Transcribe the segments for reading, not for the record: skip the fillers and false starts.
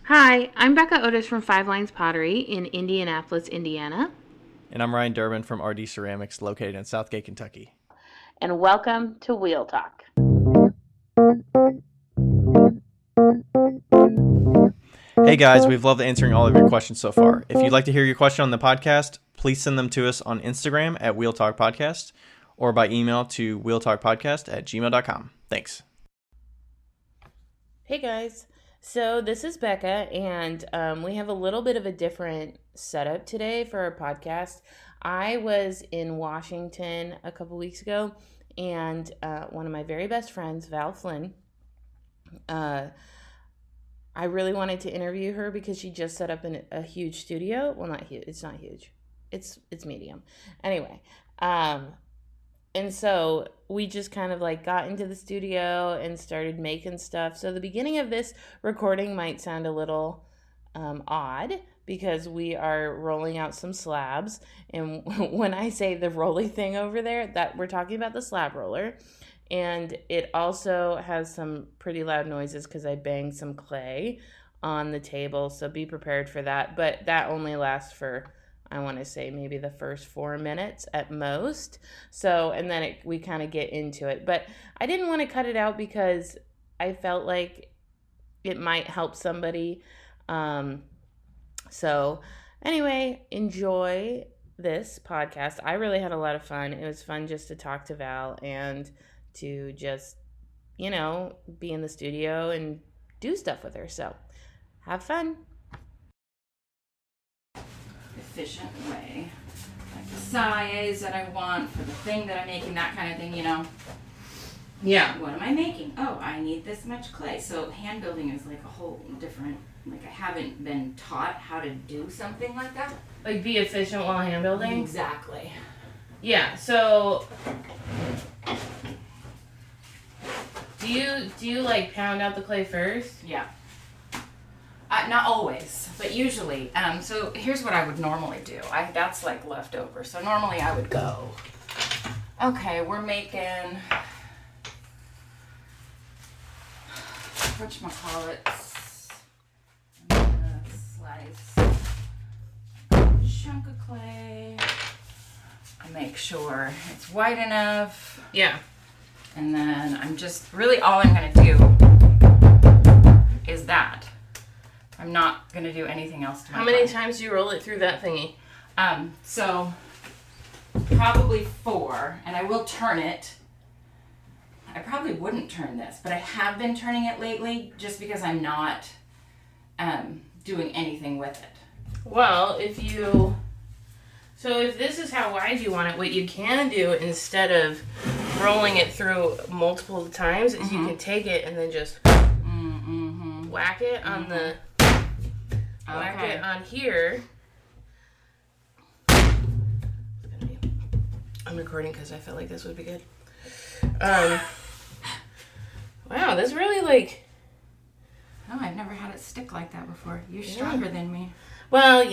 Hi, I'm Becca Otis from Five Lines Pottery in Indianapolis, Indiana. And I'm Ryan Durbin from RD Ceramics, located in Southgate, Kentucky. And welcome to Wheel Talk. Hey guys, we've loved answering all of your questions so far. If you'd like to hear your question on the podcast, please send them to us on Instagram at wheeltalkpodcast or by email to wheeltalkpodcast@gmail.com. Thanks. Hey guys, so this is Becca, and we have a little bit of a different setup today for our podcast. I was in Washington a couple weeks ago, and one of my very best friends, Val Flynn, I really wanted to interview her because she just set up a huge studio. Well, not huge. It's not huge. It's medium. Anyway, and so we just kind of like got into the studio and started making stuff. So the beginning of this recording might sound a little odd because we are rolling out some slabs. And when I say the rolly thing over there, that we're talking about the slab roller. And it also has some pretty loud noises because I banged some clay on the table. So be prepared for that. But that only lasts for, I want to say, maybe the first 4 minutes at most. So, and then we kind of get into it. But I didn't want to cut it out because I felt like it might help somebody. So anyway, enjoy this podcast. I really had a lot of fun. It was fun just to talk to Val and to just, be in the studio and do stuff with her. So have fun. Efficient way. Like the size that I want for the thing that I'm making, that kind of thing, Yeah. What am I making? Oh, I need this much clay. So hand building is like a whole different, I haven't been taught how to do something like that. Like be efficient while hand building? Exactly. Yeah, so do you like pound out the clay first? Yeah. Not always, but usually. So here's what I would normally do. That's like leftover. So normally I would go, okay, we're making, whatchamacallits, I'm gonna slice a chunk of clay. I make sure it's wide enough. Yeah. And then I'm just, really all I'm gonna do is that. I'm not going to do anything else to my How many clay. times do you roll it through that thingy? So probably 4, and I will turn it. I probably wouldn't turn this, but I have been turning it lately just because I'm not doing anything with it. Well, if this is how wide you want it, what you can do instead of rolling it through multiple times is you can take it and then just whack it on the... Whack it on here. I'm recording because I felt like this would be good. Wow, this really Oh, I've never had it stick like that before. You're stronger than me. Well,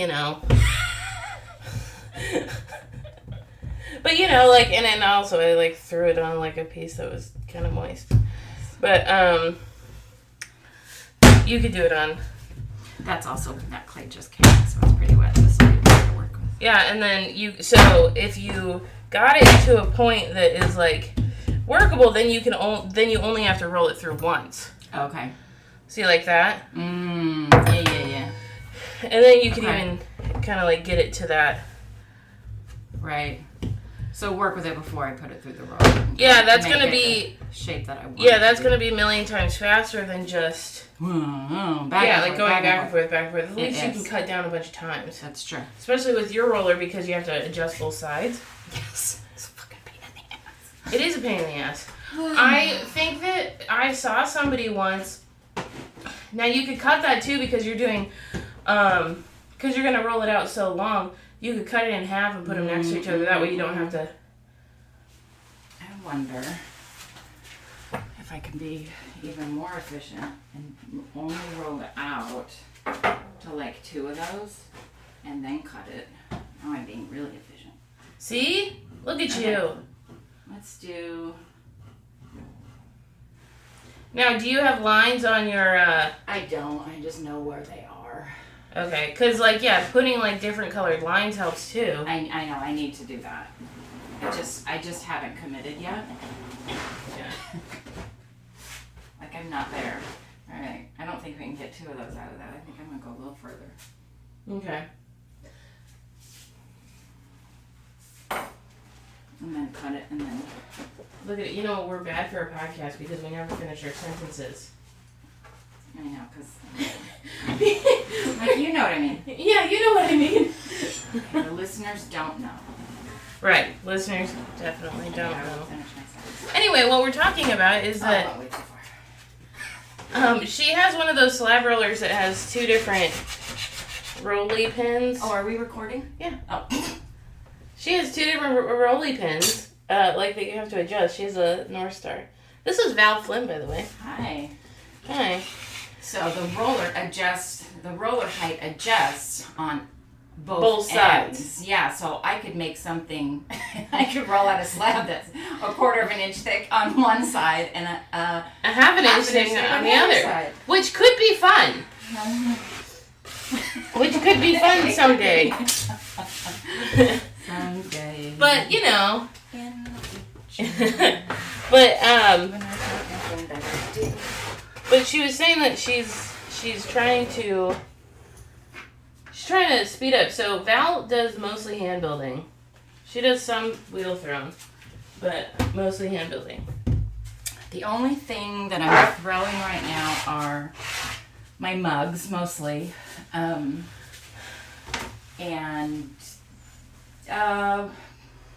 But and then also I threw it on a piece that was kind of moist. But you could do it on. That's also, that clay just came, so it's pretty wet. This will be better to work with. Yeah, and then if you got it to a point that is workable, then you only have to roll it through once. Okay. See, like that? Yeah. And then you can even kind of get it to that. Right. So work with it before I put it through the roller. Yeah, that's going to be the shape that I want. Yeah, that's going to be a million times faster than just going back and forth. At least you can cut down a bunch of times. That's true. Especially with your roller because you have to adjust both sides. Yes. It's a fucking pain in the ass. It is a pain in the ass. I think that I saw somebody once. Now you could cut that too because you're doing, because you're going to roll it out so long. You could cut it in half and put them next to each other. That way you don't have to. I wonder if I can be even more efficient and only roll it out to 2 of those and then cut it. Now I'm being really efficient. See? Look at you. Let's do Now, do you have lines on your, I don't. I just know where they are. Okay, because, like, yeah, putting, like, different colored lines helps, too. I know. I need to do that. I just haven't committed yet. Yeah. Like, I'm not there. All right. I don't think we can get 2 of those out of that. I think I'm going to go a little further. Okay. And then cut it and then... Look at it. You know, we're bad for a podcast because we never finish our sentences. I know, because... like, you know what I mean. Yeah, you know what I mean. The listeners don't know. Right. Listeners definitely don't I will know. finish my sentence. Anyway, what we're talking about is I that won't wait too far. she has one of those slab rollers that has 2 different rolly pins. Oh, are we recording? Yeah. Oh. She has 2 different rolly pins, like that you have to adjust. She has a North Star. This is Val Flynn, by the way. Hi. Hi. So the roller height adjusts on Both sides. ends. Yeah, so I could make something, I could roll out a slab that's a 1/4 of an inch thick on one side and a half an inch thing on the other. Side. Which could be fun. Which could be fun someday. Someday. But, you know. In the future. But, When I thought nothing that I did. but she was saying that she's trying to speed up. So Val does mostly hand building. She does some wheel thrown, but mostly hand building. The only thing that I'm throwing right now are my mugs, mostly, and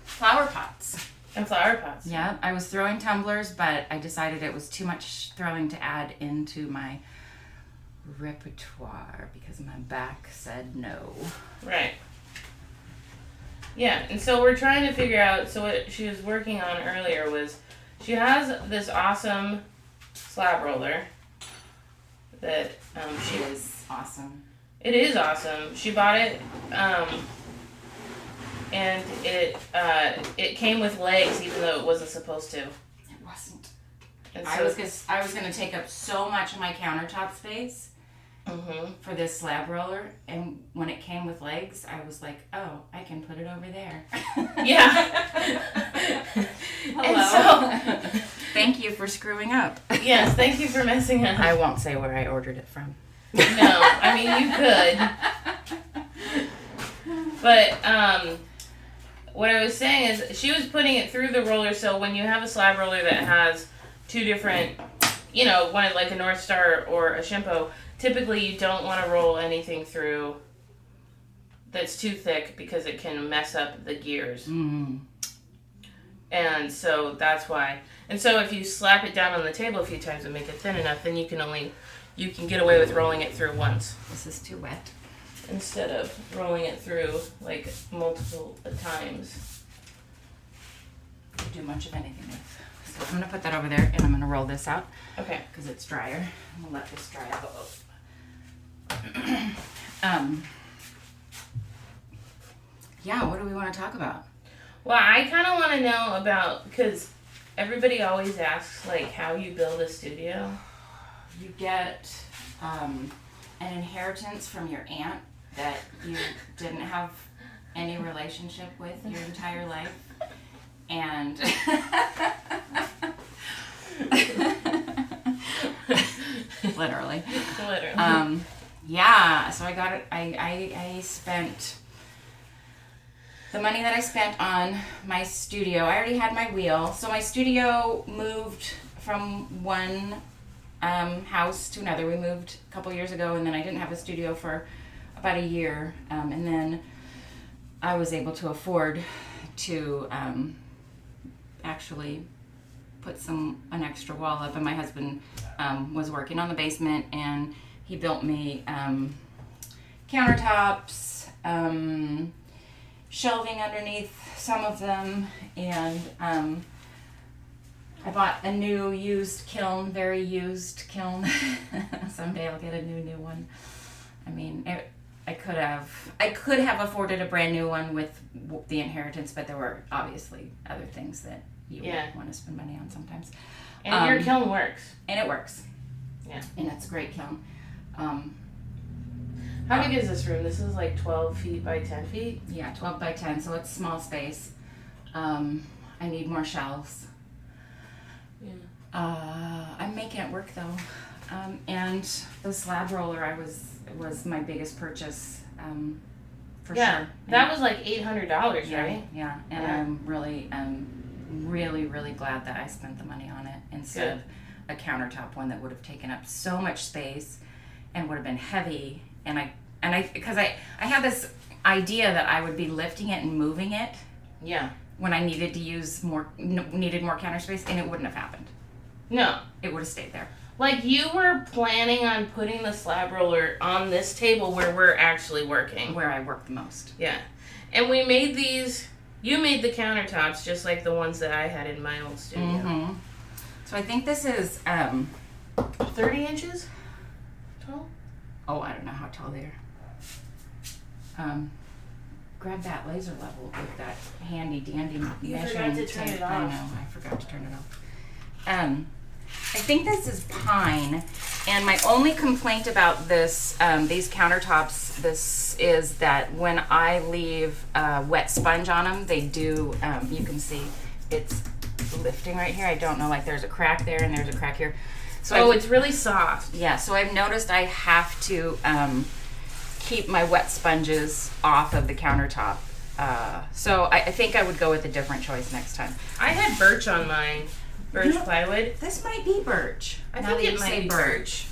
flower pots. And flower pots. Yeah, I was throwing tumblers, but I decided it was too much throwing to add into my repertoire because my back said no. Right. Yeah, and so we're trying to figure out, so what she was working on earlier was, she has this awesome slab roller that She is awesome. it is awesome. She bought it, and it came with legs even though it wasn't supposed to. It wasn't. And I was gonna take up so much of my countertop space for this slab roller, and when it came with legs, I was like, oh, I can put it over there. Yeah. Hello. And so, thank you for screwing up. yes, thank you for messing up. I won't say where I ordered it from. No, I mean you could. But what I was saying is she was putting it through the roller, so when you have a slab roller that has 2 different, you know, one like a North Star or a Shimpo, typically you don't want to roll anything through that's too thick because it can mess up the gears. Mm. And so that's why. And so if you slap it down on the table a few times and make it thin enough, then you can get away with rolling it through once. This is too wet. Instead of rolling it through like multiple times. Do much of anything with. So I'm gonna put that over there, and I'm gonna roll this out Okay. because it's drier. I'm gonna let this dry out. Yeah. What do we want to talk about? Well, I kind of want to know about, because everybody always asks like how you build a studio. You get an inheritance from your aunt that you didn't have any relationship with your entire life, and literally. Literally. Yeah, so I got it. I spent the money that I spent on my studio. I already had my wheel, so my studio moved from one house to another. We moved a couple years ago, and then I didn't have a studio for about a year, and then I was able to afford to actually put an extra wall up, and my husband was working on the basement, and he built me countertops, shelving underneath some of them, and I bought a new used kiln, very used kiln. Someday I'll get a new one. I mean, I could have afforded a brand new one with the inheritance, but there were obviously other things that you would want to spend money on sometimes. And your kiln works. And it works. Yeah. And it's a great kiln. How big is this room? This is like 12 feet by 10 feet? Yeah, 12 by 10, so it's small space. I need more shelves. Yeah. I'm making it work though. And the slab roller was my biggest purchase, for sure. That was like $800, right? Yeah, and I'm really glad that I spent the money on it instead of a countertop one that would have taken up so much space and would have been heavy. Because I had this idea that I would be lifting it and moving it. Yeah. When I needed to needed more counter space, and it wouldn't have happened. No. It would have stayed there. Like, you were planning on putting the slab roller on this table where we're actually working. Where I work the most. Yeah. And we made these, you made the countertops just like the ones that I had in my old studio. Mm-hmm. So I think this is 30 inches tall? Oh, I don't know how tall they are. Grab that laser level with that handy dandy measuring forgot to turn tape. it off. I know, I forgot to turn it off. I think this is pine, and my only complaint about this, these countertops, this is that when I leave wet sponge on them, they do, you can see it's lifting right here. I don't know, like there's a crack there and there's a crack here. So it's really soft. Yeah, so I've noticed I have to keep my wet sponges off of the countertop. So I think I would go with a different choice next time. I had birch on mine. Birch plywood. This might be birch. I think it might be birch.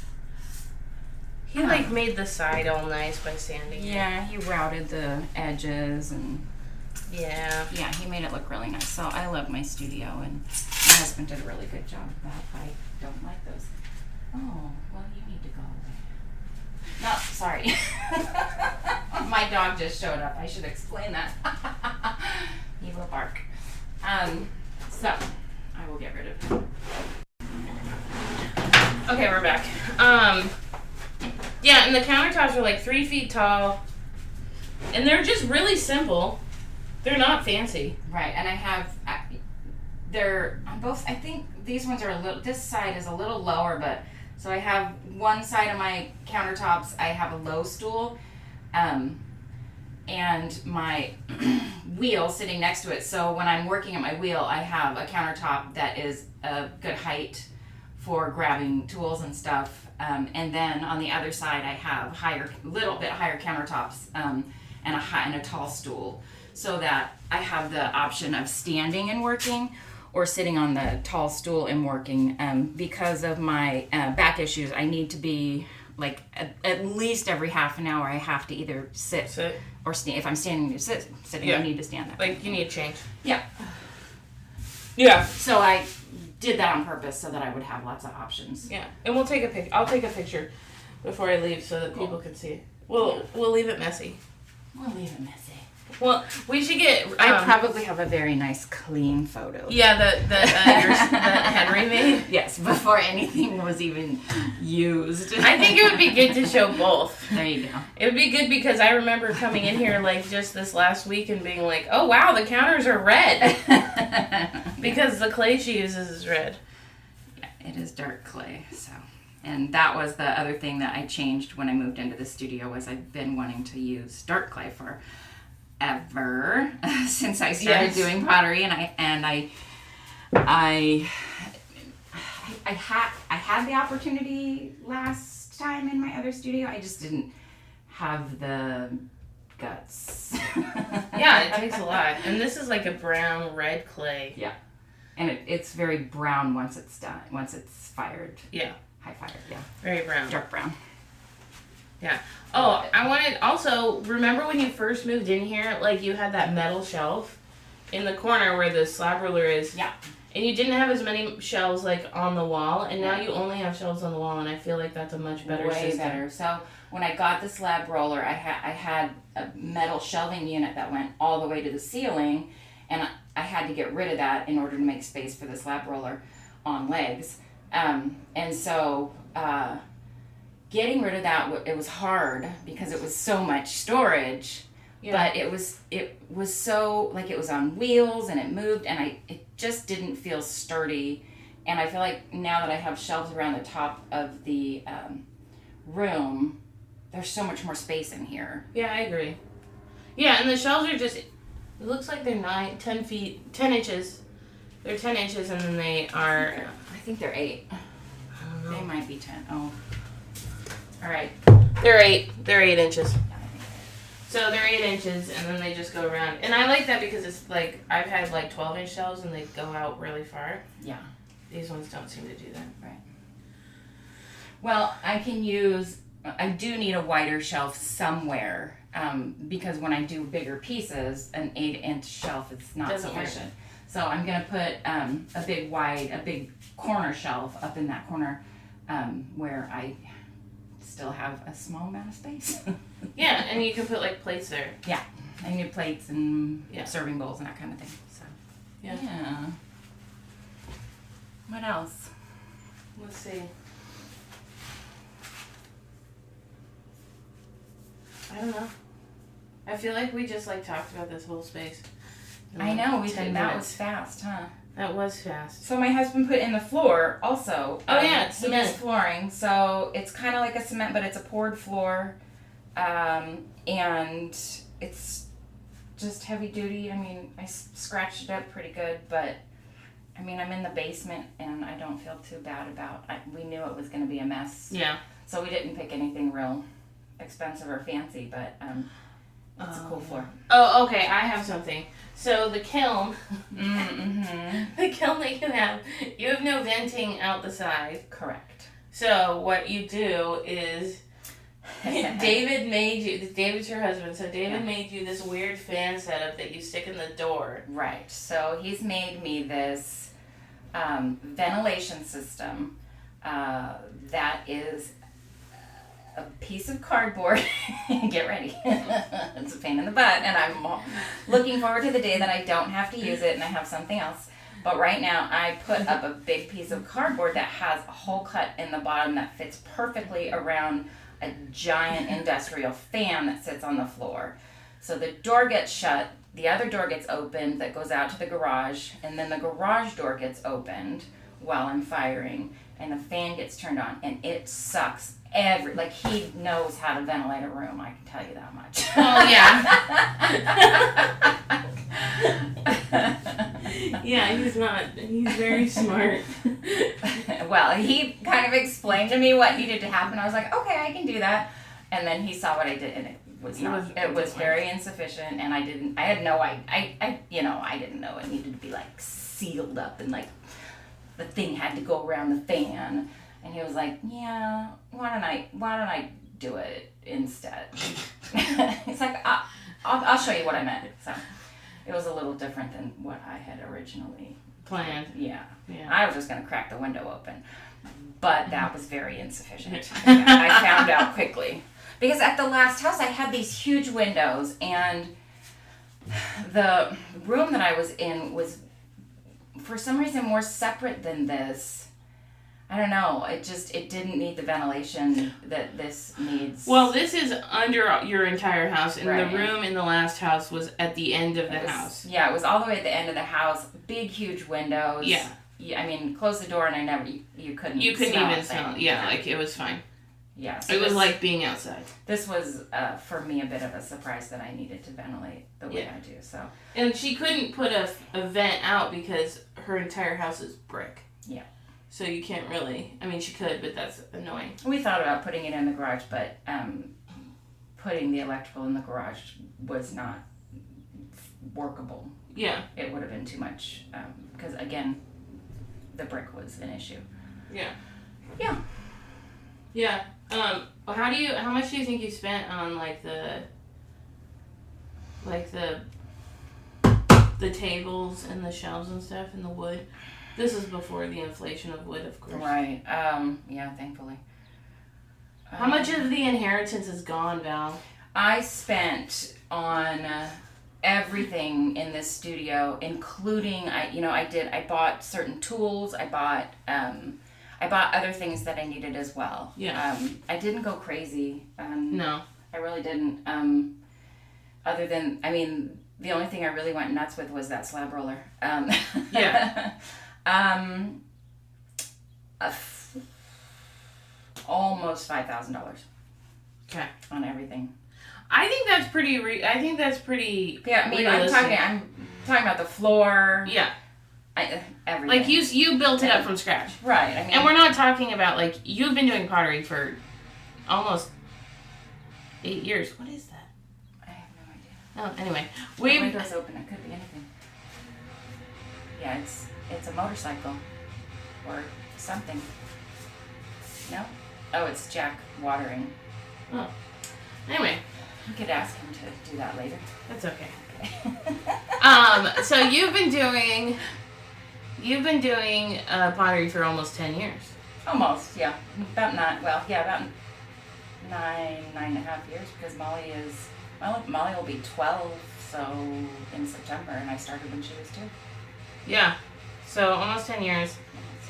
He made the side all nice by sanding it. Yeah, he routed the edges and yeah, he made it look really nice. So I love my studio, and my husband did a really good job of that. I don't like those. Oh, well, you need to go away. No, sorry. My dog just showed up. I should explain that. He will bark. So I will get rid of him. Okay, we're back. Yeah, and the countertops are like 3 feet tall, and they're just really simple. They're not fancy. Right, and I have, they're on both, I think these ones are a little, this side is a little lower, but, so I have one side of my countertops, I have a low stool, and my wheel sitting next to it. So when I'm working at my wheel, I have a countertop that is a good height for grabbing tools and stuff. And then on the other side, I have little bit higher countertops, and a tall stool, so that I have the option of standing and working or sitting on the tall stool and working. Because of my back issues, I need to be like at least every half an hour I have to either sit. Or stand. If I'm sitting, I need to stand there. Like, you need to change. Yeah. Yeah. So I did that on purpose so that I would have lots of options. Yeah. And we'll take a pic. I'll take a picture before I leave so that people can see it. We'll leave it messy. We'll leave it messy. Well, we should get. I probably have a very nice, clean photo. Yeah, that Henry made. Yes, before anything was even used. I think it would be good to show both. There you go. It would be good because I remember coming in here like just this last week and being like, "Oh wow, the counters are red," because the clay she uses is red. Yeah, it is dark clay. So, and that was the other thing that I changed when I moved into the studio was I've been wanting to use dark clay for ever since I started doing pottery, and I had the opportunity last time in my other studio. I just didn't have the guts. Yeah, it takes a lot, and this is like a brown red clay. Yeah, and it's very brown once it's done. Once it's fired. Yeah, high fired. Yeah, very brown. Dark brown. Yeah. Oh, I wanted also, remember when you first moved in here, like you had that metal shelf in the corner where the slab ruler is? Yeah. And you didn't have as many shelves like on the wall, and now you only have shelves on the wall, and I feel like that's a much better system. Way better. So when I got the slab roller, I had a metal shelving unit that went all the way to the ceiling, and I had to get rid of that in order to make space for the slab roller on legs. And so getting rid of that, it was hard because it was so much storage. Yeah. But it was so, like, it was on wheels and it moved, and it just didn't feel sturdy And I feel like now that I have shelves around the top of the room, there's so much more space in here. Yeah, I agree. Yeah, and the shelves are just, it looks like they're 10 inches. They're 10 inches, and then they are... I think they're 8. They might be 10. Oh. All right. They're 8. They're 8 inches. So they're 8 inches, and then they just go around. And I like that because it's like, I've had like 12-inch shelves, and they go out really far. Yeah. These ones don't seem to do that. Right. Well, I do need a wider shelf somewhere, because when I do bigger pieces, an 8-inch shelf is not Doesn't sufficient. work. So I'm going to put a big corner shelf up in that corner, where I still have a small amount of space. Yeah, and you can put like plates there. Yeah, I need plates and serving bowls and that kind of thing. So Yeah. What else? Let's see. I don't know. I feel like we just like talked about this whole space. I know, we 10 did. That minutes. was fast, huh? That was fast. So my husband put in the floor also. Oh, yeah, He cement. does flooring. So it's kind of like a cement, but it's a poured floor. And it's just heavy duty. I mean, I scratched it up pretty good, but I mean, I'm in the basement and I don't feel too bad about it. We knew it was going to be a mess. Yeah. So we didn't pick anything real expensive or fancy, but it's a cool floor. Oh, okay. I have something. So the kiln, Mm-hmm. the kiln that you have no venting out the side. Correct. So what you do is, David's your husband, so David made you this weird fan setup that you stick in the door. Right. So he's made me this ventilation system that is a piece of cardboard. Get ready. It's a pain in the butt, and I'm looking forward to the day that I don't have to use it and I have something else. But right now, I put up a big piece of cardboard that has a hole cut in the bottom that fits perfectly around a giant industrial fan that sits on the floor. So the door gets shut, the other door gets opened that goes out to the garage, and then the garage door gets opened while I'm firing, and the fan gets turned on, and it sucks. He knows how to ventilate a room, I can tell you that much. Oh, yeah. Yeah, he's very smart. Well, he kind of explained to me what needed to happen. I was like, okay, I can do that. And then he saw what I did, and it was very insufficient, and I didn't know it needed to be like sealed up, and like the thing had to go around the fan. And he was like, yeah, why don't I do it instead? He's like, I'll show you what I meant. So it was a little different than what I had originally planned. Yeah. Yeah. I was just going to crack the window open. But that was very insufficient. I found out quickly. Because at the last house, I had these huge windows, and the room that I was in was, for some reason, more separate than this. I don't know. It didn't need the ventilation that this needs. Well, this is under your entire house, and Right. the room in the last house was at the end of the house. Yeah, it was all the way at the end of the house. Big, huge windows. Yeah. I mean, close the door, and you couldn't. You couldn't smell even a smell. thing. Yeah, like it was fine. Yeah. So It was like being outside. This was for me a bit of a surprise that I needed to ventilate the way I do. So. And she couldn't put a vent out because her entire house is brick. Yeah. So you can't really. I mean, she could, but that's annoying. We thought about putting it in the garage, but putting the electrical in the garage was not workable. Yeah. It would have been too much because again, the brick was an issue. Yeah. Yeah. Yeah. How much do you think you spent on the tables and the shelves and stuff and the wood? This is before the inflation of wood, of course. Right. Yeah, thankfully. How much of the inheritance is gone, Val? I spent on everything in this studio, including I bought certain tools. I bought other things that I needed as well. Yeah. I didn't go crazy. No. I really didn't. Other than, the only thing I really went nuts with was that slab roller. Yeah. Almost $5,000 Okay. on everything. I think that's pretty. I think that's pretty. Yeah, I mean, realistic. I'm talking about the floor. Yeah. Everything. Like you built it up from scratch. Right. I mean, And we're not talking about like you've been doing pottery for almost 8 years. What is that? I have no idea. Oh, anyway, The we. window's open. It could be anything. Yeah, it's a motorcycle or something. No? Oh, it's Jack watering. Oh. Anyway, You could ask him to do that later. that's okay. So you've been doing pottery for almost 10 years. Almost, yeah. About 9.5 years, because Molly will be 12, so in September, and I started when she was 2. Yeah. So almost 10 years.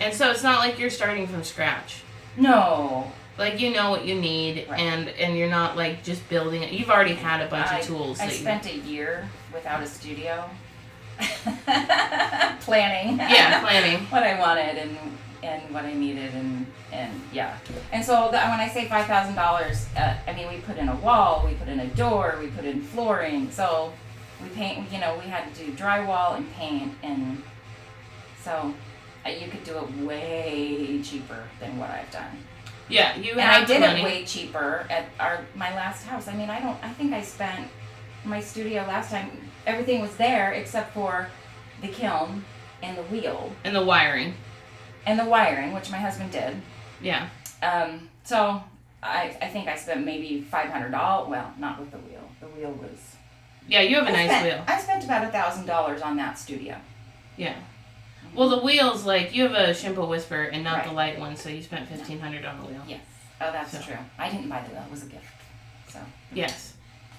And so it's not like you're starting from scratch. No. Like you know what you need, Right. and you're not like just building it. You've already had a bunch of tools. I spent a year without a studio. Planning. Yeah, planning. what I wanted and what I needed and yeah. And so when I say $5,000, I mean we put in a wall, we put in a door, we put in flooring. So we paint. We had to do drywall and paint, and so you could do it way cheaper than what I've done. Yeah, you And have I did money. it way cheaper at my last house. I mean, I think I spent my studio last time. Everything was there except for the kiln and the wheel And the wiring. and the wiring, which my husband did. Yeah. So I think I spent maybe $500. Well, not with the wheel. The wheel was. Yeah, you have a nice wheel. I spent about $1,000 on that studio. Yeah. Well, the wheel's like, you have a Shimpo Whisper and not the Right. light one, so you spent $1,500 on the wheel. Yes. Oh, that's So. true. I didn't buy the wheel. It was a gift. So Yes.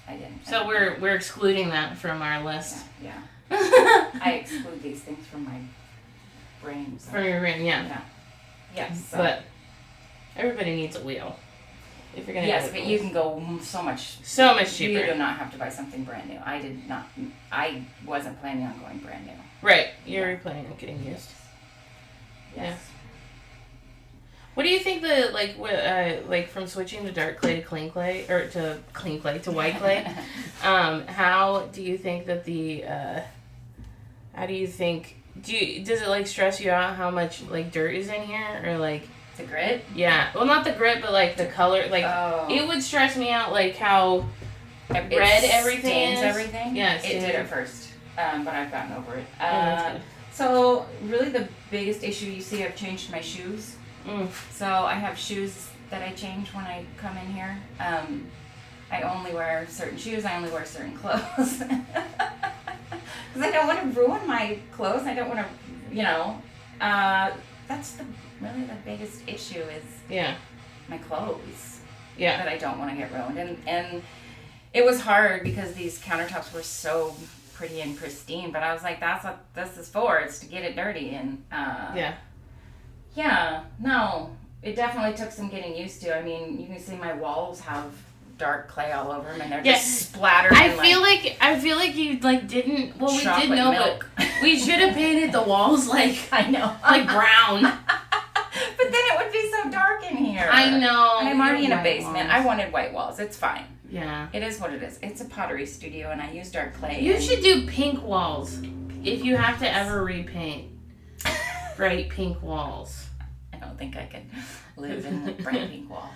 I didn't. So we're excluding that from our list. Yeah. I exclude these things from my brain. So. From your ring, yeah. Yeah. Yes. So. But everybody needs a wheel. If you're gonna Yes, do it. but you can go so much cheaper. You do not have to buy something brand new. I did not. I wasn't planning on going brand new. Right. You're planning on getting used. Yes. What do you think like from switching to dark clay to clean clay, or to clean clay to white clay? How do you think that does it like stress you out how much like dirt is in here, or like The grit? yeah, well not the grit but like the color, like it would stress me out like how red everything stains is. everything? Yeah, It stains. did at first, but I've gotten over it. that's good. So really the biggest issue you see, I've changed my shoes. So I have shoes that I change when I come in here. I only wear certain shoes. I only wear certain clothes. Because I don't want to ruin my clothes. I don't want to, that's really the biggest issue is my clothes. Yeah. That I don't want to get ruined. And it was hard because these countertops were so pretty and pristine. But I was like, that's what this is for. It's to get it dirty. And yeah, no, it definitely took some getting used to. I mean, you can see my walls have dark clay all over them, and they're just splattered. I feel like you like didn't. Well, we did know, milk. but we should have painted the walls like I know, like brown. But then it would be so dark in here. I know. And I'm already in a White basement. walls. I wanted white walls. It's fine. Yeah. It is what it is. It's a pottery studio, and I use dark clay. You should do pink walls if you have to ever repaint. Bright pink walls. I don't think I could live in the bright pink walls.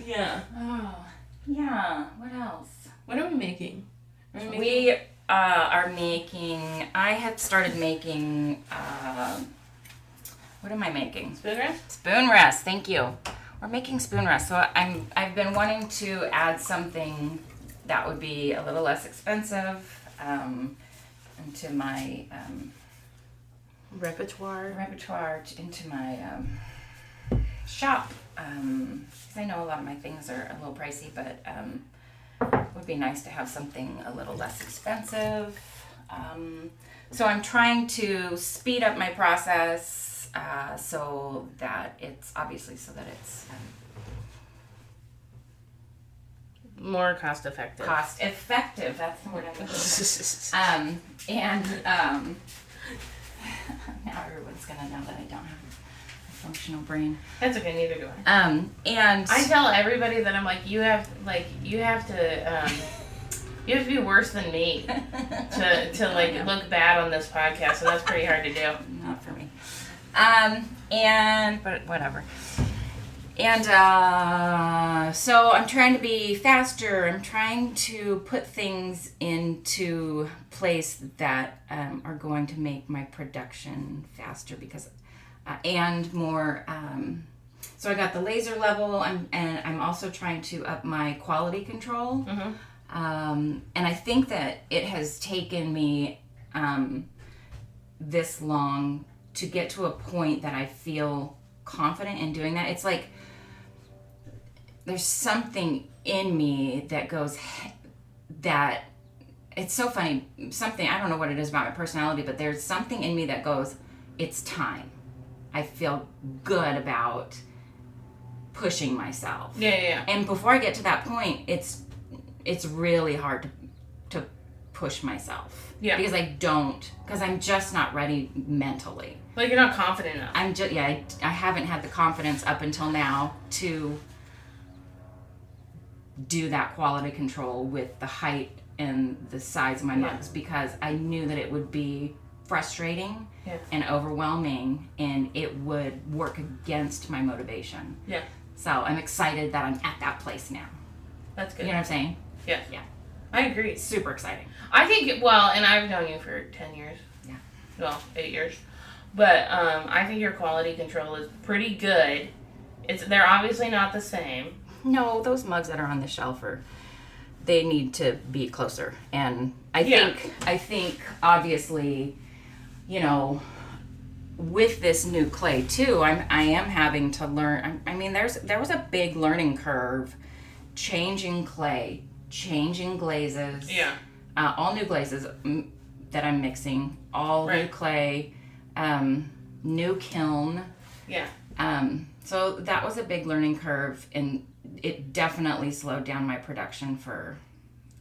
Yeah. Oh, yeah. What else? What are we making? We are making. I have started making. What am I making? Spoon rest? Spoon rest. Thank you. We're making spoon rest. So I've been wanting to add something that would be a little less expensive into my Repertoire. into my shop. 'Cause I know a lot of my things are a little pricey, but it would be nice to have something a little less expensive. So I'm trying to speed up my process so that it's More cost effective. cost effective. That's the word I'm looking for. Now everyone's gonna know that I don't have a functional brain. That's okay, neither do I. And I tell everybody that I'm like, you have to be worse than me to like look bad on this podcast, and that's pretty hard to do. Not for me. But whatever. And so I'm trying to be faster. I'm trying to put things into place that are going to make my production faster because and more. So I got the laser level, and I'm also trying to up my quality control. Mm-hmm. And I think that it has taken me this long to get to a point that I feel confident in doing that. It's like there's something in me that goes that it's so funny. Something, I don't know what it is about my personality, but there's something in me that goes, it's time. I feel good about pushing myself. Yeah. And before I get to that point, it's really hard to push myself. Yeah. Because I'm just not ready mentally. Like you're not confident enough. I haven't had the confidence up until now to do that quality control with the height and the size of my mugs because I knew that it would be frustrating and overwhelming and it would work against my motivation. Yeah. So I'm excited that I'm at that place now. That's good. You know what I'm saying? Yeah. Yeah. I agree. It's super exciting. I think, and I've known you for 10 years. Yeah. Well, 8 years. But I think your quality control is pretty good. They're obviously not the same. No, those mugs that are on the shelf they need to be closer. And I think obviously, with this new clay too, I am having to learn. I mean, there was a big learning curve, changing clay, changing glazes. Yeah. All new glazes that I'm mixing, all new clay, new kiln. Yeah. So that was a big learning curve, and it definitely slowed down my production for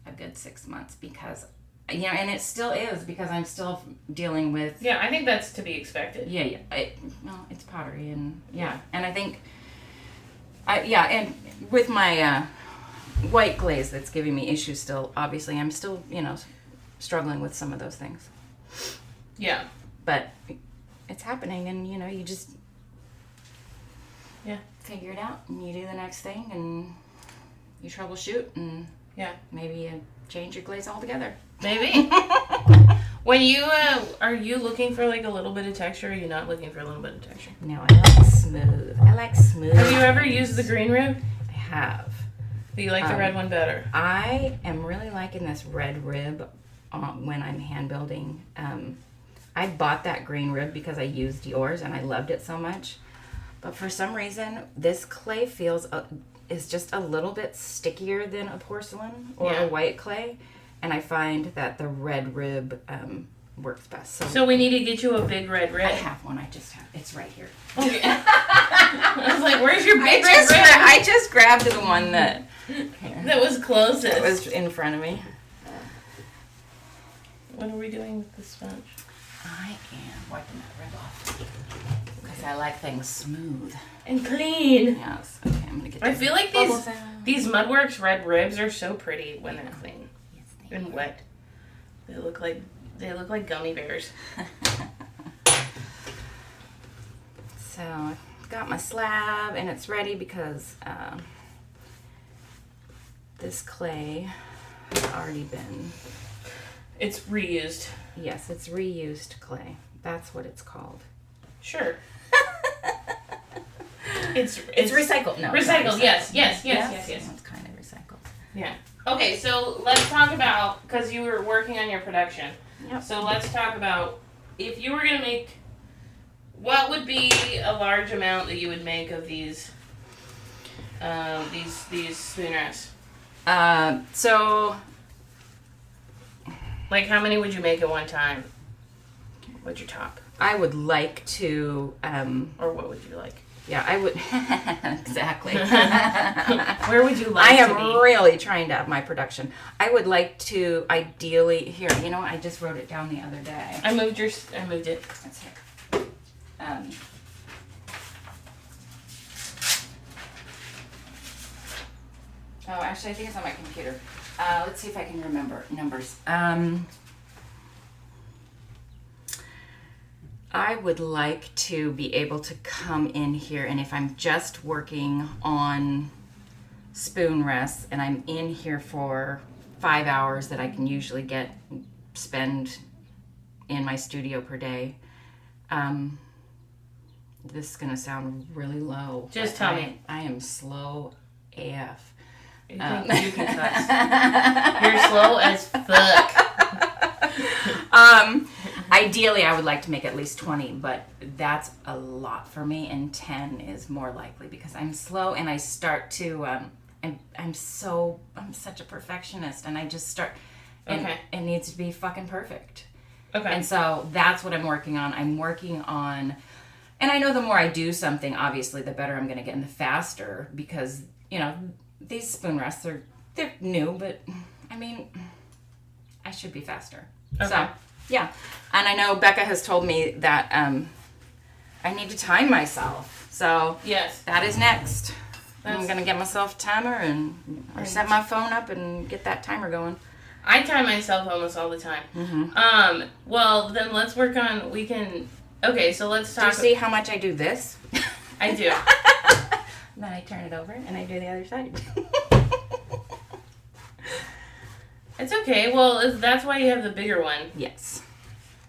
a good 6 months because, and it still is because I'm still dealing with. Yeah, I think that's to be expected. Yeah. It's pottery, and and I think, and with my white glaze that's giving me issues still. Obviously, I'm still struggling with some of those things. Yeah. But it's happening, and you just. Yeah. Figure it out, and you do the next thing, and you troubleshoot, and maybe you change your glaze altogether. Maybe. When you are you looking for like a little bit of texture? Or are you not looking for a little bit of texture? No, I like smooth. Have you ever used the green rib? I have. Do you like the red one better? I am really liking this red rib when I'm hand building. I bought that green rib because I used yours and I loved it so much. But for some reason, this clay is just a little bit stickier than a porcelain or a white clay. And I find that the red rib works best. So we need to get you a big red rib. I have one. It's right here. Okay. I was like, where's your big red rib? I just grabbed the one that was closest. That was in front of me. What are we doing with the sponge? I am wiping that rib off. Because I like things smooth. And clean. Yes. Okay, I'm going to get I feel like these Mudworks red ribs are so pretty when they're clean. Yes, and wet. They look like gummy bears. So I've got my slab and it's ready because this clay has already been. It's reused. Yes, it's reused clay. That's what it's called. Sure. It's recycled. No, recycled. Yes. It's kind of recycled. Yeah. Okay, so let's talk about, because you were working on your production. Yep. So let's talk about if you were gonna make, what would be a large amount that you would make of these spoon rests? So. Like, how many would you make at one time? What's your top? I would like to. Or what would you like? Yeah, I would. Exactly. Where would you like to be? I am really trying to have my production. I would like to ideally. Here, I just wrote it down the other day. I moved it. That's here. Oh, actually, I think it's on my computer. Let's see if I can remember numbers. I would like to be able to come in here, and if I'm just working on spoon rests and I'm in here for 5 hours that I can usually spend in my studio per day, this is going to sound really low. Just tell me. I am slow AF. You can cuss. You're slow as fuck. Ideally, I would like to make at least 20, but that's a lot for me, and 10 is more likely because I'm slow and I start to, I'm such a perfectionist, and I just start, and it needs to be fucking perfect. Okay. And so that's what I'm working on. I'm working on, and I know the more I do something, obviously, the better I'm going to get and the faster, because, these spoon rests, they're new, but I mean, I should be faster. Okay. So, yeah. And I know Becca has told me that I need to time myself. So, yes, that is next. I'm going to get myself a timer or set my phone up and get that timer going. I time myself almost all the time. Mm-hmm. Well, then let's work on, okay, so let's talk. Do you see how much I do this? I do. Then I turn it over and I do the other side. It's okay. Well, that's why you have the bigger one. Yes.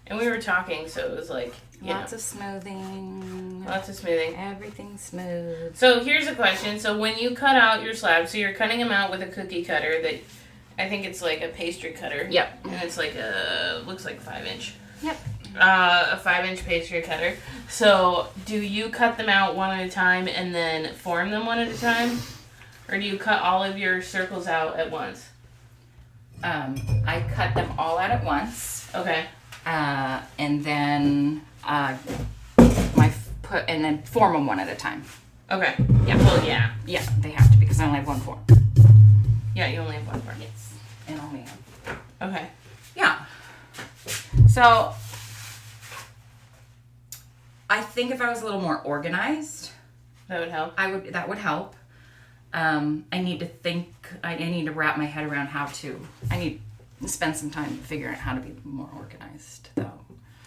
And we were talking, so it was like, Lots of smoothing. Lots of smoothing. Everything's smooth. So here's a question. So when you cut out your slabs, so you're cutting them out with a cookie cutter that, I think it's like a pastry cutter. Yep. And it's like looks like 5-inch. Yep. A 5-inch pastry cutter. So do you cut them out one at a time and then form them one at a time? Or do you cut all of your circles out at once? I cut them all out at once. Okay. And then and then form them one at a time. Okay. Yeah. Well, yeah. Yeah, they have to because I only have one form. Yeah, you only have one form. Yes. And only one. Okay. Yeah. So I think if I was a little more organized, That would help. that would help. I need to think. I need to wrap my head around I need to spend some time figuring out how to be more organized, though.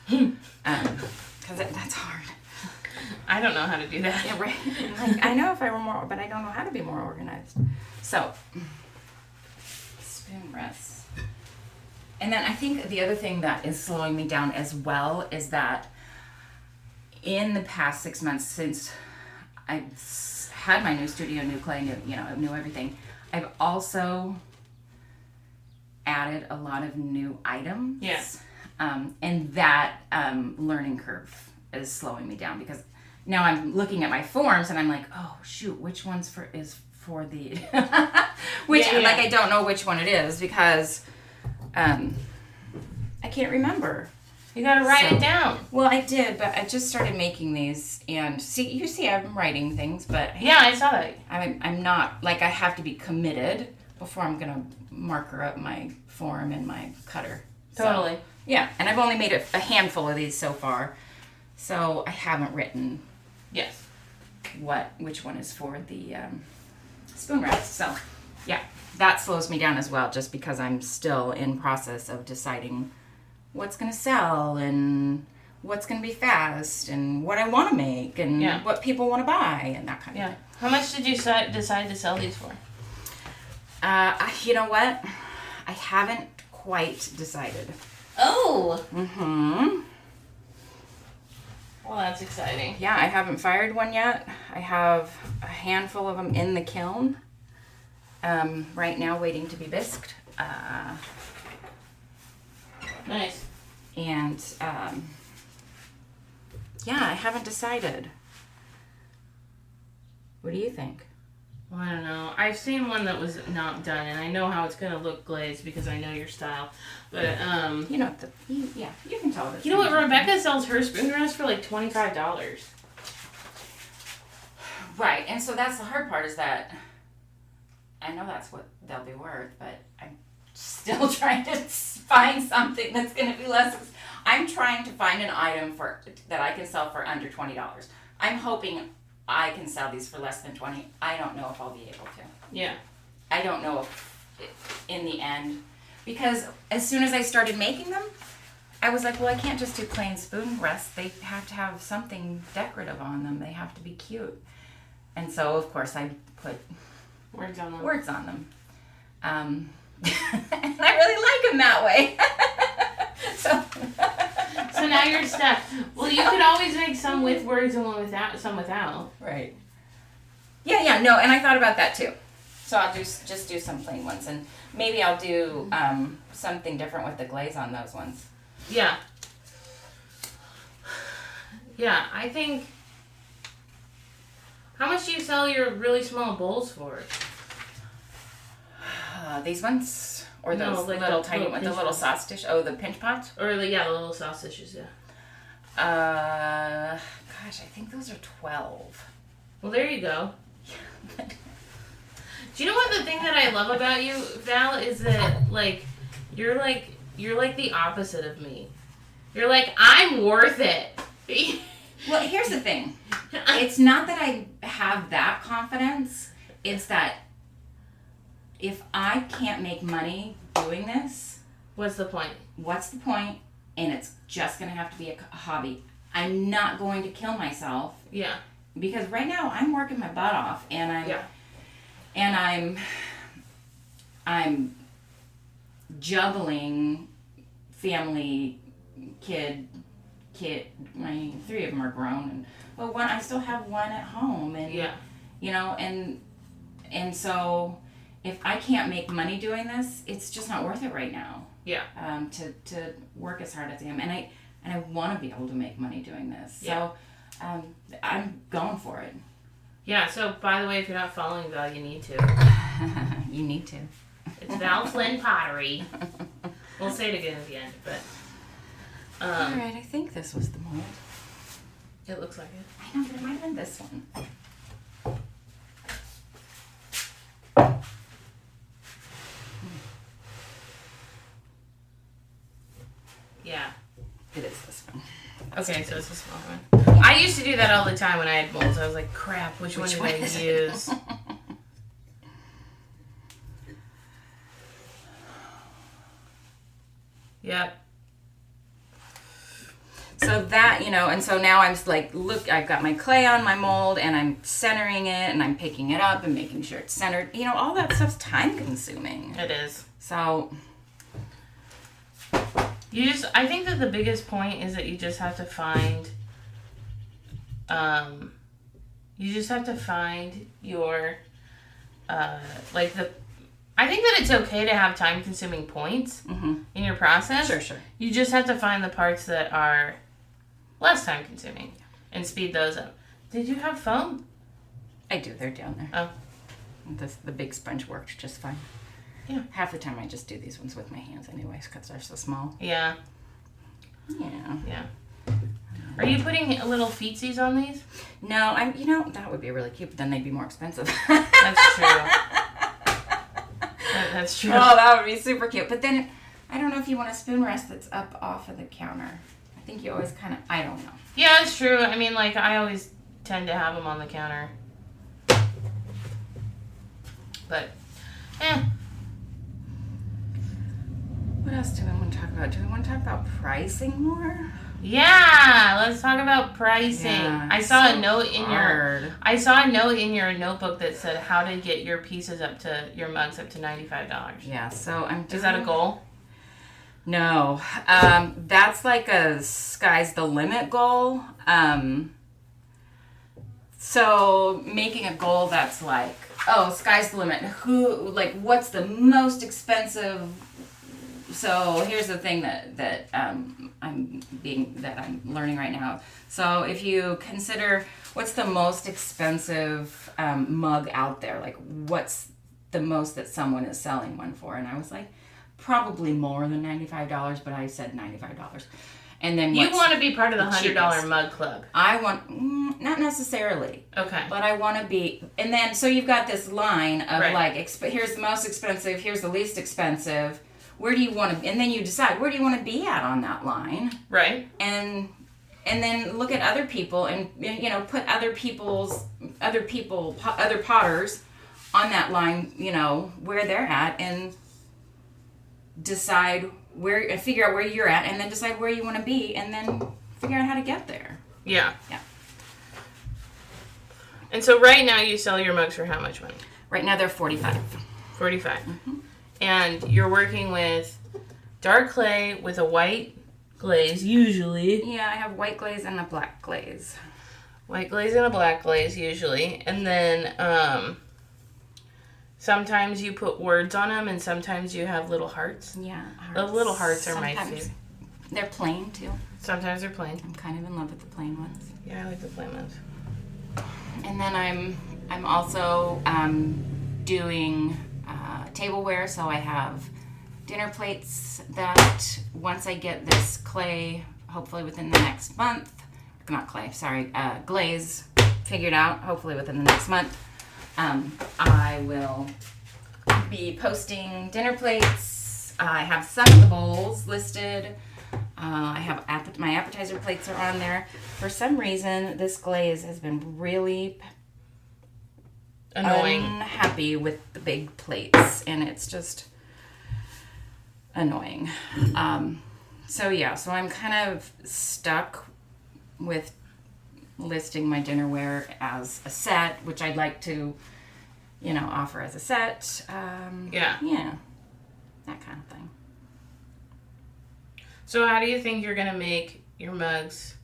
Because that's hard. I don't know how to do that. Yeah, right. Like, I know if I were more, but I don't know how to be more organized. So, spoon rests. And then I think the other thing that is slowing me down as well is that in the past 6 months since I had my new studio, new clay, new everything, I've also added a lot of new items. Yes. And that learning curve is slowing me down because now I'm looking at my forms and I'm like, oh shoot, which one's is for the I don't know which one it is because I can't remember. You gotta write it down. Well, I did, but I just started making these and you see I'm writing things, but Yeah, I saw that. I'm not, like, I have to be committed before I'm gonna marker up my form and my cutter. Totally. So, yeah, and I've only made a handful of these so far, so I haven't written Yes. which one is for the spoon rest. So, yeah, that slows me down as well, just because I'm still in process of deciding what's gonna sell and what's gonna be fast and what I want to make and what people want to buy and that kind of thing. How much did you decide to sell these for? You know what? I haven't quite decided. Oh. Mm-hmm. Well, that's exciting. Yeah, I haven't fired one yet. I have a handful of them in the kiln. Right now, waiting to be bisqued. Nice. And yeah, I haven't decided. What do you think? Well, I don't know. I've seen one that was not done, and I know how it's gonna look glazed because I know your style. But you know you can tell. You know what? Rebecca sells her spoon rest for like $25. Right, and so that's the hard part is that I know that's what they'll be worth, but I'm still trying to find something that's going to be less. I'm trying to find an item that I can sell for under $20. I'm hoping I can sell these for less than $20. I don't know if I'll be able to. Yeah. I don't know if in the end, because as soon as I started making them, I was like, well, I can't just do plain spoon rests. They have to have something decorative on them. They have to be cute. And so, of course, I put Words on them. And I really like them that way. So now you're stuck. Well, you could always make some with words and one without, some without. Right. Yeah, no, and I thought about that too. So I'll just do some plain ones, and maybe I'll do something different with the glaze on those ones. Yeah. Yeah, I think... How much do you sell your really small bowls for? These ones? Or No, those like little the tiny little ones, the pinch little pots. sauce dish? Oh, the pinch pots? Or, the little sauce dishes, yeah. Gosh, I think those are 12. Well, there you go. Do you know what the thing that I love about you, Val, is that, you're the opposite of me. You're like, I'm worth it. Well, here's the thing. It's not that I have that confidence. It's that if I can't make money doing this, What's the point? what's the point? And it's just going to have to be a hobby. I'm not going to kill myself. Yeah. Because right now I'm working my butt off, and I'm juggling family, kid. My 3 of them are grown, and I still have one at home, and and so if I can't make money doing this, it's just not worth it right now. Yeah. To work as hard as I am, and I want to be able to make money doing this. Yeah. So I'm going for it. Yeah, so by the way, if you're not following Val, you need to. You need to. It's Val Flynn Pottery. We'll say it again at the end, but... Alright, I think this was the mold. It looks like it. I know, but it might have been this one. Yeah. It is this one. Okay, so it's a small one. I used to do that all the time when I had molds. I was like, crap, which one did I use? Yep. So that, and so now I'm like, look, I've got my clay on my mold, and I'm centering it, and I'm picking it up and making sure it's centered. All that stuff's time consuming. It is. So I think that the biggest point is that you just have to find, your, I think that it's okay to have time consuming points in your process. Sure. You just have to find the parts that are less time consuming and speed those up. Did you have foam? I do. They're down there. Oh. The big sponge worked just fine. Yeah. Half the time I just do these ones with my hands anyways because they're so small. Yeah. Yeah. Are you putting little feetsies on these? No, that would be really cute, but then they'd be more expensive. That's true. That's true. Oh, that would be super cute. But then, I don't know if you want a spoon rest that's up off of the counter. I think you always kind of, I don't know. Yeah, it's true. I mean, I always tend to have them on the counter. But, What else do we want to talk about? Do we want to talk about pricing more? Yeah, let's talk about pricing. Yeah, I saw so a note in your notebook that said how to get your pieces your mugs up to $95. Yeah, so Is that a goal? No. That's like a sky's the limit goal. So making a goal that's like, sky's the limit. What's the most expensive? So here's the thing that I'm learning right now. So if you consider what's the most expensive mug out there, like what's the most that someone is selling one for, and I was like, probably more than $95, but I said $95. And then you want to be part of the $100 mug club. I want, not necessarily. Okay. But I want to be, and then so you've got this line of right. here's the most expensive, here's the least expensive. where do you want to, and then you decide, where do you want to be at on that line? Right. And then look at other people and, you know, put other potters on that line, you know, where they're at, and decide figure out where you're at, and then decide where you want to be, and then figure out how to get there. Yeah. Yeah. And so right now you sell your mugs for how much money? Right now they're $45. $45. Mm-hmm. And you're working with dark clay with a white glaze, usually. Yeah, I have white glaze and a black glaze. White glaze and a black glaze, usually. And then sometimes you put words on them, and sometimes you have little hearts. Yeah, hearts. The little hearts are Sometimes my favorite. They're plain, too. Sometimes they're plain. I'm kind of in love with the plain ones. Yeah, I like the plain ones. And then I'm also doing tableware, so I have dinner plates that once I get this clay, hopefully within the next month, not clay, sorry, glaze figured out, hopefully within the next month, I will be posting dinner plates. I have some of the bowls listed. I have my appetizer plates are on there. For some reason, this glaze has been really Annoying. unhappy with the big plates, and it's just annoying. So I'm kind of stuck with listing my dinnerware as a set, which I'd like to, you know, offer as a set. Yeah, that kind of thing. So how do you think you're going to make your mugs?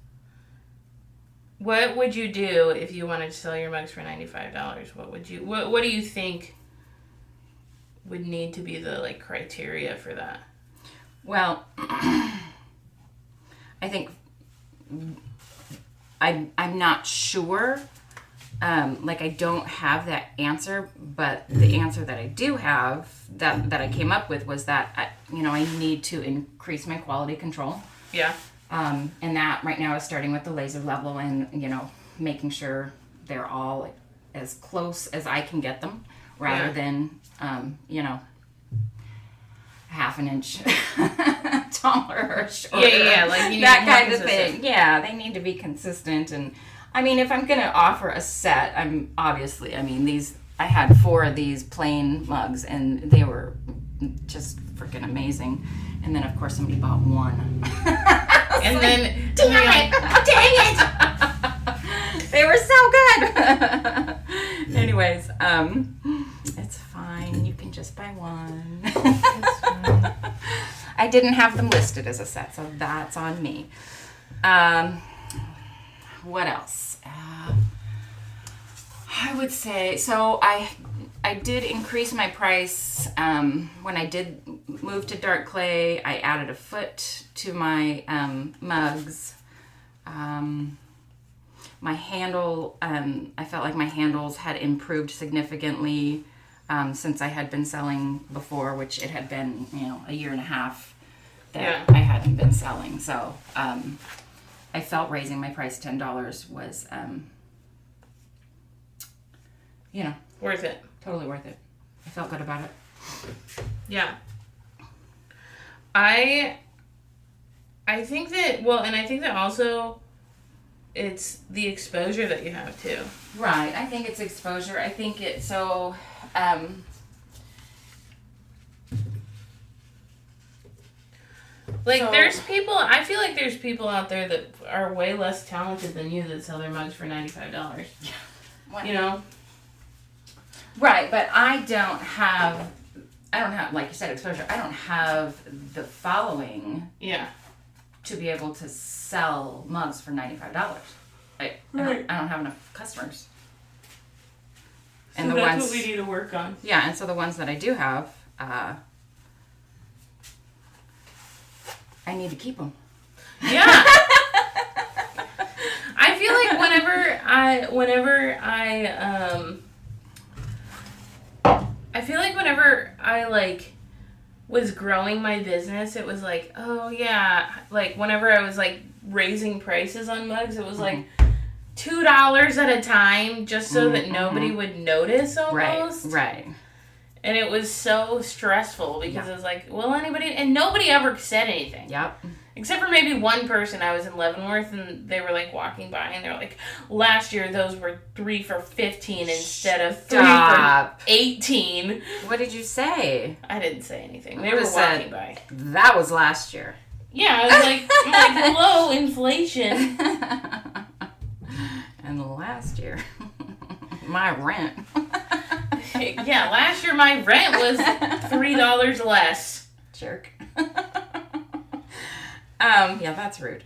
What would you do if you wanted to sell your mugs for $95? What do you think would need to be the like criteria for that? Well, I think I'm not sure. I don't have that answer, but the answer that I do have that I came up with was that I need to increase my quality control. Yeah. And that right now is starting with the laser level and, you know, making sure they're all as close as I can get them rather than, half an inch taller or shorter. Yeah. Like you need that kind of thing. Yeah, they need to be consistent. And I mean, if I'm going to offer a set, I had 4 of these plain mugs and they were just freaking amazing. And then, of course, somebody bought one. And then, dang it! They were so good. Anyways, it's fine. You can just buy one. It's fine. I didn't have them listed as a set, so that's on me. What else? I would say, so I did increase my price when I did move to dark clay. I added a foot to my mugs. My handle, I felt like my handles had improved significantly since I had been selling before, which it had been, a year and a half that I hadn't been selling. So I felt raising my price $10 was, worth it. Totally worth it. I felt good about it. Yeah. I think that, and I think that also it's the exposure that you have too. Right. I think it's exposure. I think it's so, there's people, I feel like there's people out there that are way less talented than you that sell their mugs for $95. You know? Right, but I don't have, like you said, exposure. I don't have the following to be able to sell mugs for $95. I don't have enough customers. And so that's what we need to work on. Yeah, and so the ones that I do have, I need to keep them. Yeah. I feel like whenever I was growing my business, it was like, oh yeah, like whenever I was like raising prices on mugs, it was like $2 at a time just so that nobody would notice almost. Right. And it was so stressful because Yeah. it was like, will anybody... And nobody ever said anything. Yep. Except for maybe one person. I was in Leavenworth and they were like walking by and they're like, last year those were 3 for $15 instead of 3 Stop. for $18. What did you say? I didn't say anything. I They were would've walking said- by. That was last year. Yeah, I was like, hello, inflation. And last year, my rent. Yeah, last year my rent was $3 less. Jerk. Yeah, that's rude.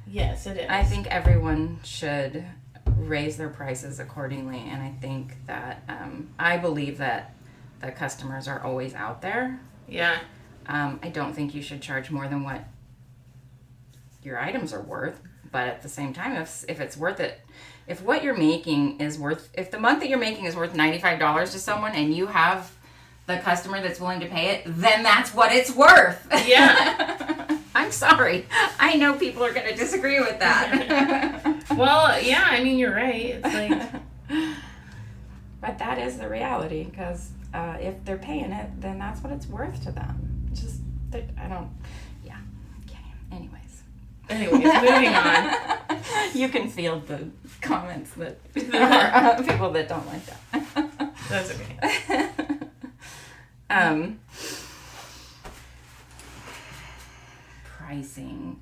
Yes, it is. I think everyone should raise their prices accordingly, and I think that I believe that the customers are always out there. Yeah. I don't think you should charge more than what your items are worth, but at the same time, if it's worth it, if what you're making is worth, if the mug that you're making is worth $95 to someone, and you have the customer that's willing to pay it, then that's what it's worth. Yeah. I'm sorry. I know people are going to disagree with that. Well, yeah, I mean, you're right. It's like... But that is the reality, because if they're paying it, then that's what it's worth to them. Just, I don't, yeah. Okay. Anyways, moving on. You can feel the comments that are people that don't like that. That's okay. Pricing.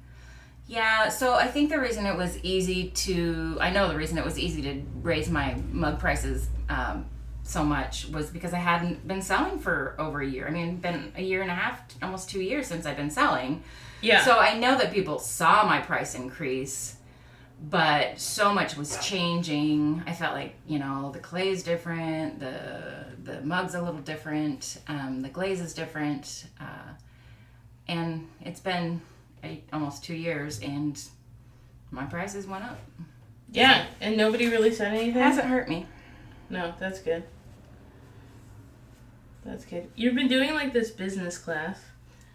Yeah, so I think the reason it was easy to raise my mug prices so much was because I hadn't been selling for over a year. I mean, been a year and a half, almost 2 years since I've been selling. Yeah. So I know that people saw my price increase, but so much was changing. I felt like, the clay is different, the mug's a little different, the glaze is different, and it's been almost 2 years, and my prices went up. Yeah, and nobody really said anything? It hasn't hurt me. No, that's good. That's good. You've been doing, like, this business class.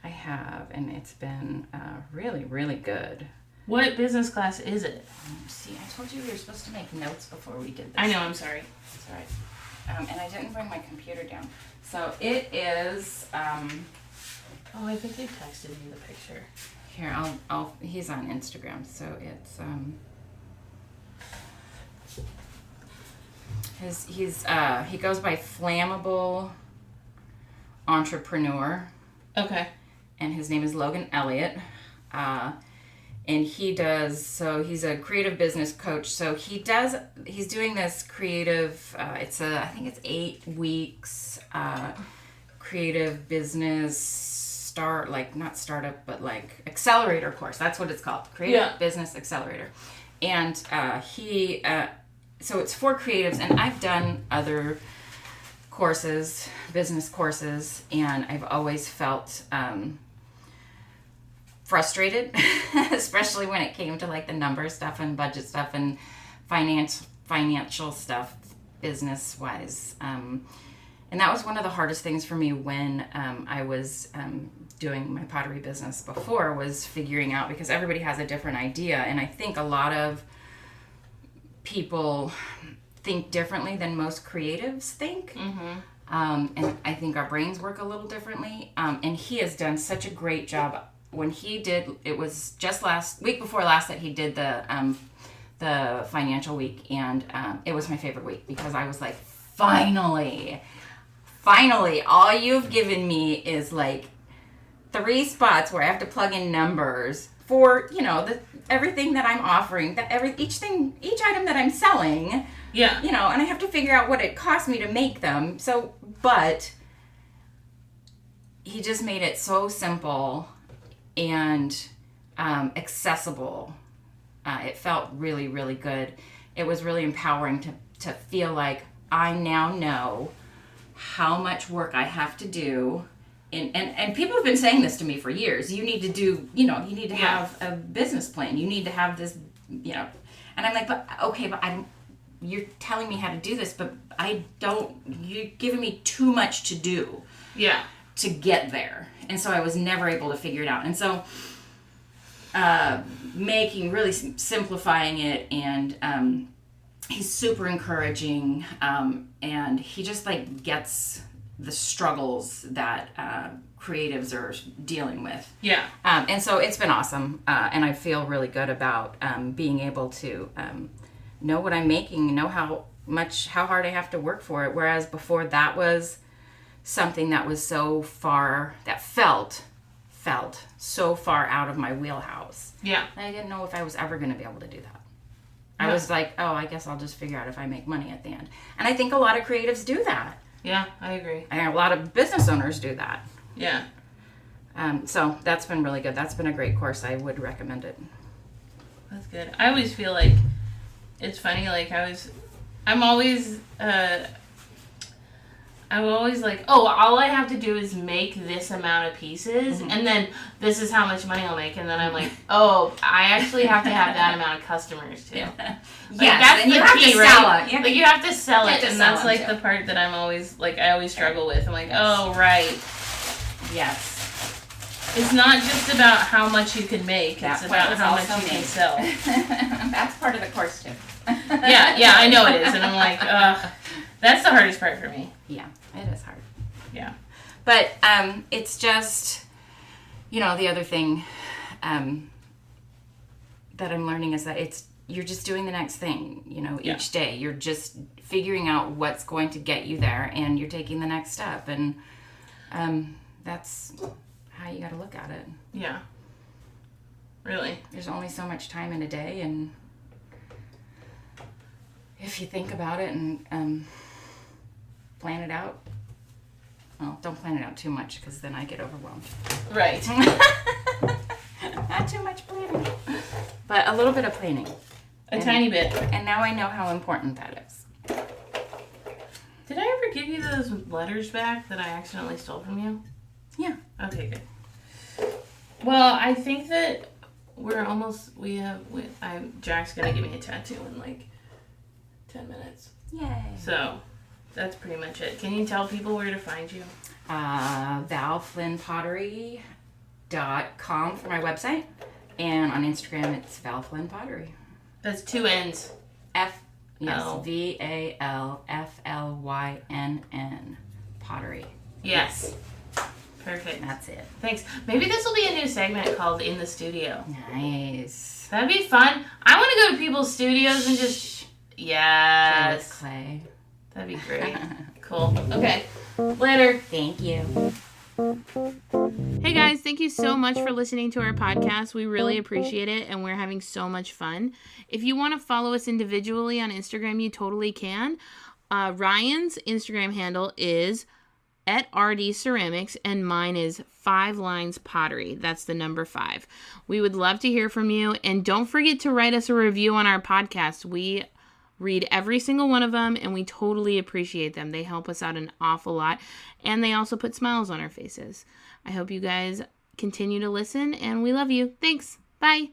I have, and it's been really, really good. What business class is it? See, I told you we were supposed to make notes before we did this. I know, I'm sorry. It's all right. And I didn't bring my computer down. So it is, Oh, I think they texted me the picture. here, he's on Instagram, so it's, he goes by Flammable Entrepreneur. Okay. And his name is Logan Elliott. And he's a creative business coach. So he's doing this creative, I think it's 8 weeks, creative business not startup, but like accelerator course. That's what it's called. Creative Business Accelerator. And so it's for creatives, and I've done other courses, business courses, and I've always felt frustrated, especially when it came to like the number stuff and budget stuff and financial stuff, business wise. And that was one of the hardest things for me when I was doing my pottery business before, was figuring out, because everybody has a different idea, and I think a lot of people think differently than most creatives think. Mm-hmm. And I think our brains work a little differently. And he has done such a great job. When he did, it was just week before last that he did the financial week, and it was my favorite week, because I was like, finally, all you've given me is like 3 spots where I have to plug in numbers for, everything that I'm offering, each item that I'm selling. Yeah. And I have to figure out what it cost me to make them. So, but he just made it so simple and accessible. It felt really, really good. It was really empowering to feel like I now know how much work I have to do. And people have been saying this to me for years. You need to do, you need to have a business plan. You need to have this, And I'm like, but you're telling me how to do this, but you're giving me too much to do. Yeah. To get there. And so I was never able to figure it out. And so simplifying it and he's super encouraging, and he just like gets the struggles that creatives are dealing with. Yeah. And so it's been awesome, and I feel really good about being able to know what I'm making, know how hard I have to work for it. Whereas before, that was something that was so far, that felt so far out of my wheelhouse. Yeah. I didn't know if I was ever going to be able to do that. Yeah. I was like, oh, I guess I'll just figure out if I make money at the end. And I think a lot of creatives do that. Yeah, I agree. And a lot of business owners do that. Yeah. So that's been really good. That's been a great course. I would recommend it. That's good. I always feel like it's funny. Like I'm always like, oh, all I have to do is make this amount of pieces, and then this is how much money I'll make, and then I'm like, oh, I actually have to have that amount of customers too. Like, that's the key, right? Like you have to sell it, and that's like the part that I'm always like, I always struggle with. I'm like, oh, right. Yes. It's not just about how much you can make. It's about how much you can sell. That's part of the course too. Yeah, I know it is, and I'm like, that's the hardest part for me. Yeah, it is hard. Yeah. But it's just, the other thing that I'm learning is that you're just doing the next thing, each day. You're just figuring out what's going to get you there, and you're taking the next step. And that's how you got to look at it. Yeah. Really. There's only so much time in a day, and if you think about it and plan it out. Well, don't plan it out too much, because then I get overwhelmed. Right. Not too much planning, but a little bit of planning. A tiny bit. And now I know how important that is. Did I ever give you those letters back that I accidentally stole from you? Yeah. Okay, good. Well, I think that Jack's gonna give me a tattoo in like 10 minutes. Yay. So, that's pretty much it. Can you tell people where to find you? Val Flynn Pottery.com for my website. And on Instagram, it's Val Flynn Pottery. That's 2 N's. VALFLYNN Pottery. Yes. Perfect. That's it. Thanks. Maybe this will be a new segment called In the Studio. Nice. That'd be fun. I want to go to people's studios and just... Yes. Clay. That'd be great. Cool. Okay. Later. Thank you. Hey guys, thank you so much for listening to our podcast. We really appreciate it, and we're having so much fun. If you want to follow us individually on Instagram, you totally can. Ryan's Instagram handle is @RDCeramics, and mine is 5 Lines Pottery. That's the number 5. We would love to hear from you, and don't forget to write us a review on our podcast. We read every single one of them, and we totally appreciate them. They help us out an awful lot, and they also put smiles on our faces. I hope you guys continue to listen, and we love you. Thanks. Bye.